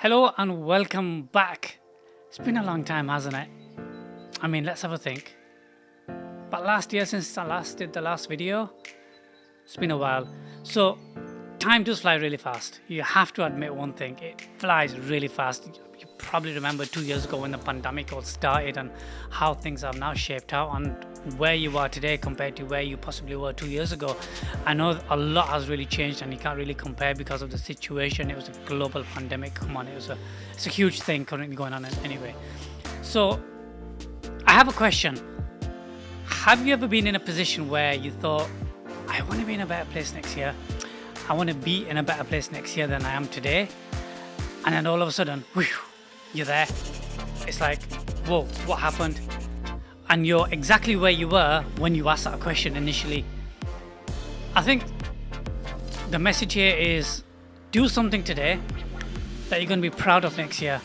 Hello and welcome back. It's been a long time, hasn't it? I mean, let's have a think. But last year, since I last did the last video, it's been a while. So, time does fly really fast. You have to admit one thing, it flies really fast. You probably remember 2 years ago when the pandemic all started and how things have now shaped out and where you are today compared to where you possibly were 2 years ago. I know a lot has really changed and you can't really compare because of the situation. It was a global pandemic. Come on, it's a huge thing currently going on anyway. So I have a question. Have you ever been in a position where you thought, I want to be in a better place next year? I want to be in a better place next year than I am today. And then all of a sudden, whew, you're there. It's like, whoa, what happened? And you're exactly where you were when you asked that question initially. I think the message here is do something today that you're going to be proud of next year.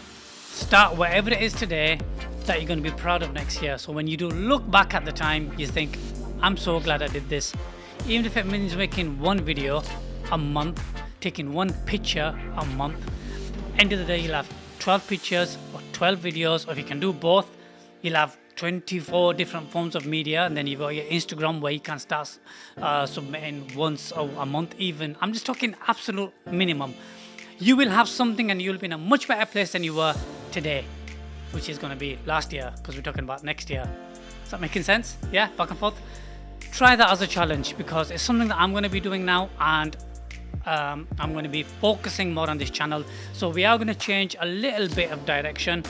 Start wherever it is today that you're going to be proud of next year. So when you do look back at the time, you think, I'm so glad I did this. Even if it means making one video a month, taking one picture a month, end of the day you'll have 12 pictures or 12 videos, or if you can do both, you'll have 24 different forms of media, and then you've got your Instagram where you can start submitting once a month even. I'm just talking absolute minimum. You will have something and you'll be in a much better place than you were today, which is going to be last year because we're talking about next year. Is that making sense? Yeah, back and forth. Try that as a challenge because it's something that I'm going to be doing now, and I'm going to be focusing more on this channel. So we are going to change a little bit of direction,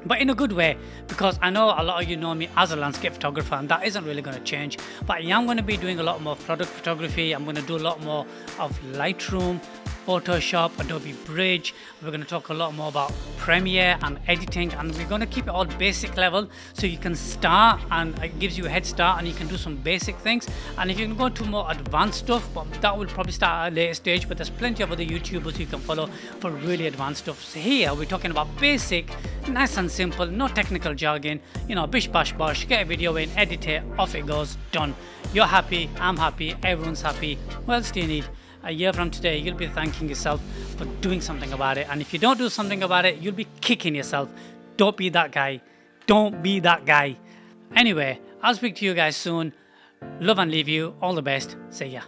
but in a good way, because I know a lot of you know me as a landscape photographer and that isn't really going to change. But I am going to be doing a lot more product photography. I'm going to do a lot more of Lightroom, Photoshop, Adobe Bridge. We're going to talk a lot more about Premiere and editing, and we're going to keep it all basic level so you can start, and it gives you a head start and you can do some basic things. And if you can go to more advanced stuff, but that will probably start at a later stage, but there's plenty of other YouTubers you can follow for really advanced stuff. So here we're talking about basic, nice and simple, no technical jargon, bish bash bosh, get a video in, edit it, off it goes, done. You're happy, I'm happy, everyone's happy. What else do you need? A year from today, you'll be thanking yourself for doing something about it. And if you don't do something about it, you'll be kicking yourself. Don't be that guy. Don't be that guy. Anyway, I'll speak to you guys soon. Love and leave you. All the best. See ya.